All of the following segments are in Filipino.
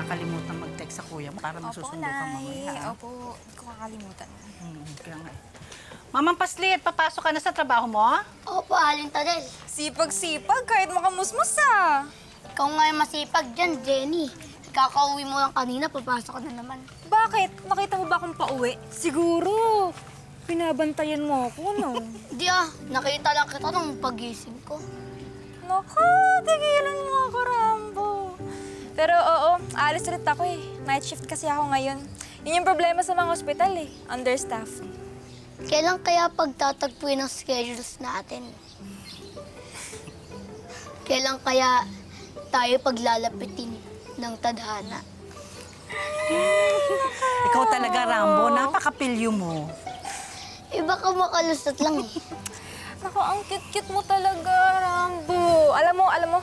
kakalimutan mag-text sa kuya mo para masusundo ka mamaya. Opo, hindi ko kakalimutan. Kaya nga. Mamang Paslit, papasok ka na sa trabaho mo? Opo, Aling Tadel. Sipag-sipag, kahit makamusmus ah. Ikaw nga yung masipag dyan, Jenny. Kakauwi mo lang kanina, papasok ka na naman. Bakit? Nakita mo ba akong pauwi? Siguro. Pinabantayan mo ako, no? Di nakita lang kita nung pagising ko. Naku, tigilan mo ako, Rambo. Pero oo, alis ulit ako eh. Night shift kasi ako ngayon. Yun yung problema sa mga ospital eh. Understaff. Kailan kaya pagtatagpuin ang schedules natin? Kailan kaya tayo paglalapitin ng tadhana? Ikaw talaga, Rambo. Napakapilyo mo. Iba ka makalusot lang eh. Naku, ang cute-cute mo talaga, Rambo. Alam mo,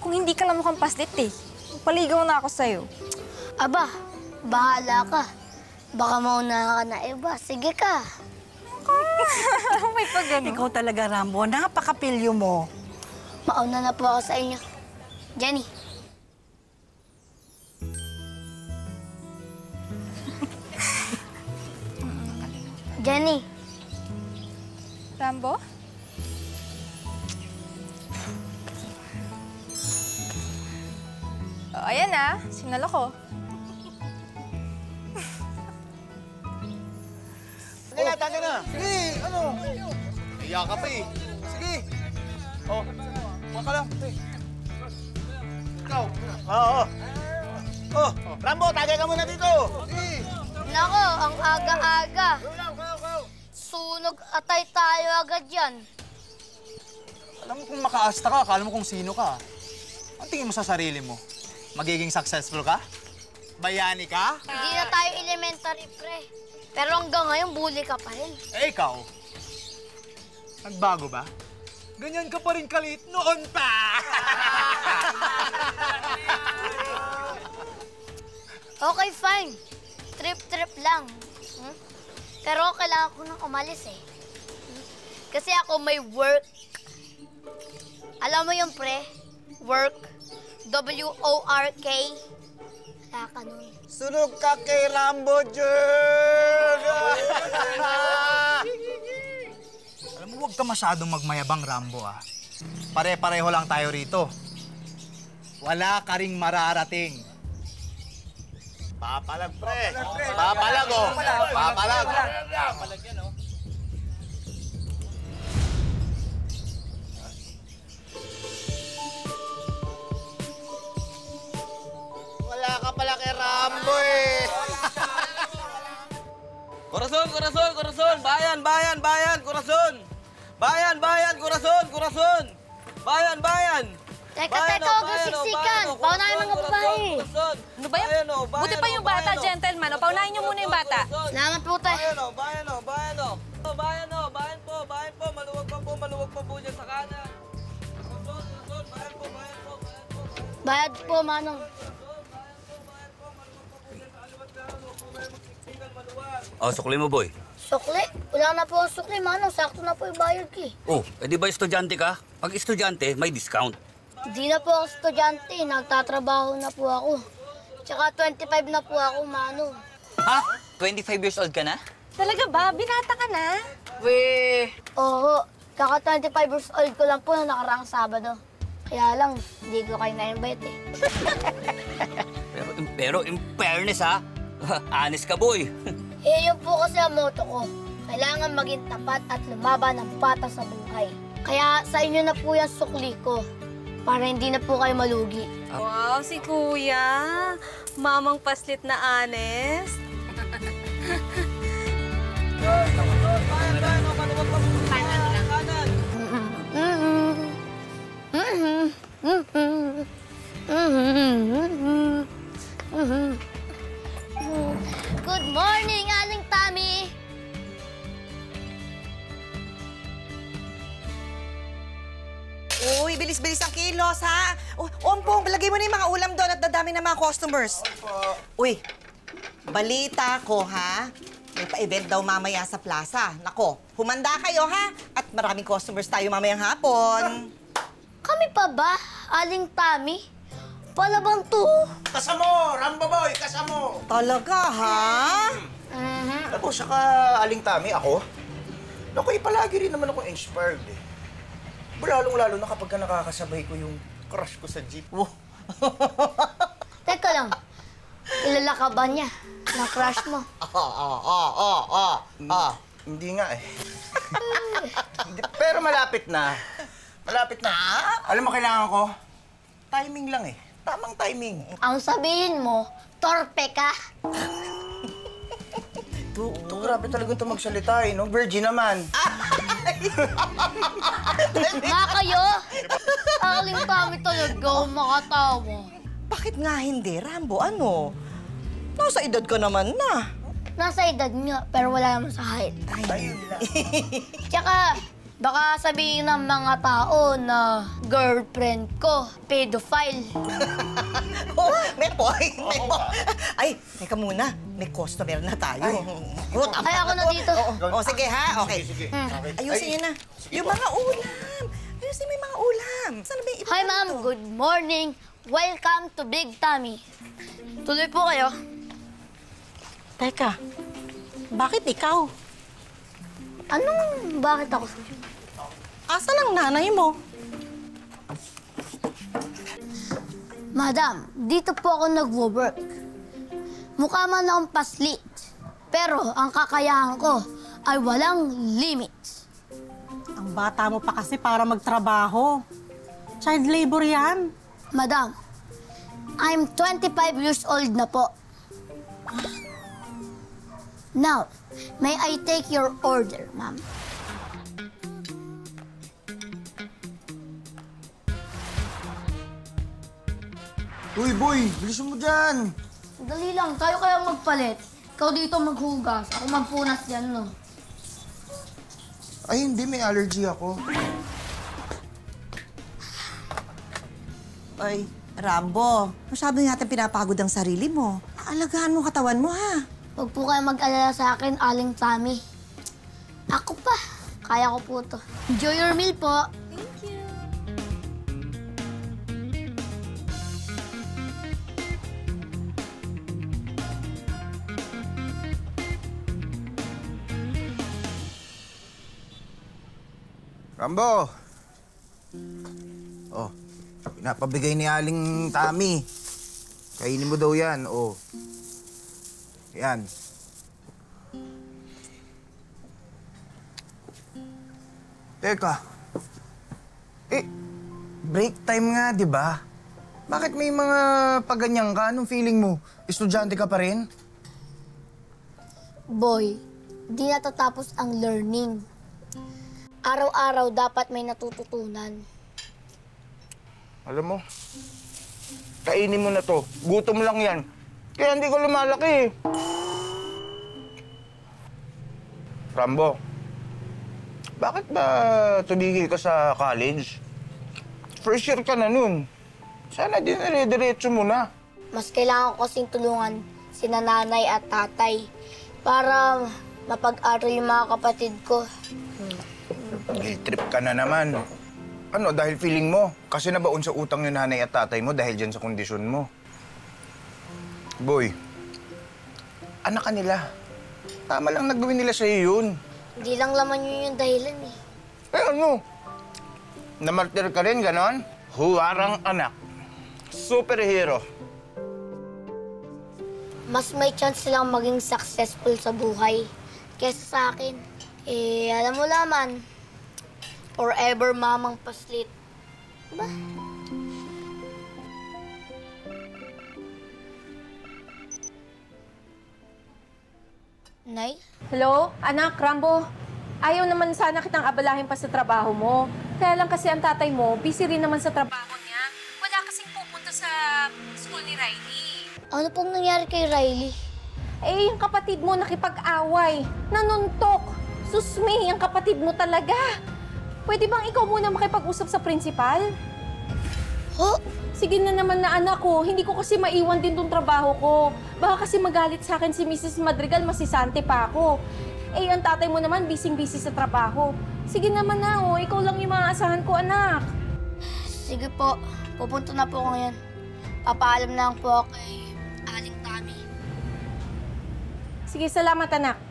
kung hindi ka lang mukhang Paslit eh, paligaw na ako sa'yo. Aba, bahala ka. Baka mauna ka na iba. Sige ka. May pagano. Ikaw talaga, Rambo. Napakapilyo mo. Mauna na po ako sa inyo. Jenny. Jenny. Rambo? Oh, ayan na, sinalo ko. Tangin na! Sige, ano? Iya ka pa eh. Sige. Oh, huwag ka lang. Ikaw. Oo. Oh, Rambo, tagay ka muna dito. Sige. Nako, ang aga-aga. Sunog atay tayo agad yan. Alam mo kung makaasta ka, akala mo kung sino ka. Ang tingin mo sa sarili mo? Magiging successful ka? Bayani ka? Hindi na tayo elementary, pre. Pero hanggang ngayon, bully ka pa rin. Eh, ikaw? Nagbago ba? Ganyan ka pa rin kalit noon pa! Okay, fine. Trip-trip lang. Pero kailangan ko nang umalis eh. Kasi ako may work. Alam mo yung pre? Work. W-O-R-K. Kaya ka nun. Sunog ka kay Rambo, Jern! Alam mo, huwag ka masyadong magmayabang, Rambo, ah. Pare-pareho lang tayo rito. Wala ka ring mararating. Papalag, pre. Papalag, oh. Papalag. Papalag yan, oh. Wala ka pala kay Rambo, eh. Corazon, corazon, corazon! Bayan, bayan, bayan, corazon! Bayan, bayan, corazon, corazon! Bayan, bayan! Teka, huwag na siksikan. Paunahin mga babae. Ano ba yun? Buti pa yung bata, gentleman. O, paunahin niyo muna yung bata. Salamat po, tayo. Bayan o, bayan o, bayan o! Bayan o, bayan po, bayan po! Maluwag pa po dyan sa kanan. Corazon, corazon, bayan po, bayan po, bayan po! Bayad po, Manong. Oh, sukli mo, boy. Sukli? Wala na po ang sukli, Manong. Sakto na po yung bayad ko eh. Oh, edi ba estudyante ka? Pag estudyante, may discount. Di na po ako estudyante. Nagtatrabaho na po ako. Tsaka 25 na po ako, Manong. Ha? 25 years old ka na? Talaga ba? Binata ka na? Weh! Oo. Kaka 25 years old ko lang po na nakaraang Sabado. Kaya lang, hindi ko kayo na-invite eh. Pero in fairness, ha? Honest ka, boy. Yun po kasi ang motto ko. Kailangan maging tapat at lumaban ng patas sa buhay. Kaya sa inyo na po yung sukli ko. Para hindi na po kayo malugi. Wow, si Kuya. Mamang Paslit na honest. Good morning, Aling Tami! Uy, bilis-bilis ang kilos, ha? Ompong, lagay mo na yung mga ulam doon at dadami ng mga customers. Uy, balita ko, ha? May pa-event daw mamaya sa plaza. Nako, humanda kayo, ha? At maraming customers tayo mamayang hapon. Kami pa ba, Aling Tami? Palabang to. Kasamo! Rambo boy! Kasamo! Talaga, ha? Ako, saka Aling Tami, ako. Naku, palagi rin naman ako inspired eh. Lalong-lalo na kapag nakakasabay ko yung crush ko sa jeep. Teka lang. Kilala ka ba niya? Na crush mo? Hindi nga eh. Pero malapit na. Malapit na. Alam mo, kailangan ko? Timing lang eh. Tamang timing. Ang sabihin mo, torpe ka. Ito, grabe talaga ito magsalita eh, no? Virgin naman. Nga kayo? Aling Tami talaga makatawa. Bakit nga hindi, Rambo? Ano? Nasa edad ka naman na. Nasa edad niya, pero wala naman sa height. Ayun lang. Tsaka, baka sabihin ng mga tao na girlfriend ko, pedophile. Oh, may point. May point. Ay, teka muna. May customer na tayo. Ay, ako na dito. Oh, sige ha? Okay. Sige. Ayusin niyo na. Yung mga ulam. Ayusin mo yung mga ulam. Saan ba yung iba? Hi, ma'am. Good morning. Welcome to Big Tummy. Tuloy po kayo. Teka, bakit ikaw? Anong bakit ako? Asa lang nanay mo? Madam, dito po ako nagwo-work. Mukha man akong paslit. Pero ang kakayahan ko ay walang limits. Ang bata mo pa kasi para magtrabaho. Child labor yan. Madam, I'm 25 years old na po. Now, may I take your order, ma'am? Uy, boy! Bilisan mo dyan! Dali lang, tayo kaya magpalit. Ikaw dito maghugas, ako magpunas yan, no? Ay, hindi. May allergy ako. Ay, Rambo, masyado natin pinapagod ang sarili mo. Alagaan mo katawan mo, ha? Huwag po kayo mag-alala sa akin, Aling Tami. Ako pa. Kaya ko po to. Enjoy your meal po. Thank you. Rambo! Oh, pinapabigay ni Aling Tami. Kainin mo daw yan, oh. Yan. Teka. Break time nga, di ba? Bakit may mga paganyan ka? Anong feeling mo? Estudyante ka pa rin? Boy, di natatapos ang learning. Araw-araw dapat may natututunan. Alam mo, kainin mo na to. Gutom lang yan. Kaya hindi ko lumalaki eh. Rambo, bakit ba tumigil ka sa college? First year ka na nun. Sana dinire-diretso mo na. Mas kailangan ko kasing tulungan sina nanay at tatay para mapag-aral yung mga kapatid ko. Guilt trip ka na naman. Ano, dahil feeling mo? Kasi nabaon sa utang yung nanay at tatay mo dahil dyan sa kondisyon mo. Boy, anak ka nila. Tama lang nagawin nila sa'yo yun. Hindi lang laman yun yung dahilan eh. Eh ano? Namartir ka rin, ganon? Huwarang anak. Superhero. Mas may chance silang maging successful sa buhay kesa sa akin. Eh, alam mo naman, forever mamang paslit. Diba? Nay? Hello? Anak, Rambo. Ayaw naman sana kitang abalahin pa sa trabaho mo. Kaya lang kasi ang tatay mo, busy rin naman sa trabaho niya. Wala kasing pupunta sa school ni Riley. Ano pong nangyari kay Riley? Eh, yung kapatid mo nakipag-away. Nanuntok. Susmi, ang kapatid mo talaga. Pwede bang ikaw muna makipag-usap sa principal? Ho? Sige na naman na anak ko. Hindi ko kasi maiwan din tong trabaho ko. Baka kasi magalit sa akin si Mrs. Madrigal, masisante pa ako. Eh, ang tatay mo naman, busy-busy sa trabaho. Sige naman na, oh. Ikaw lang yung maaasahan ko, anak. Sige po. Pupunta na po ako ngayon. Papaalam na lang po ako kay Aling Tami. Sige, salamat anak.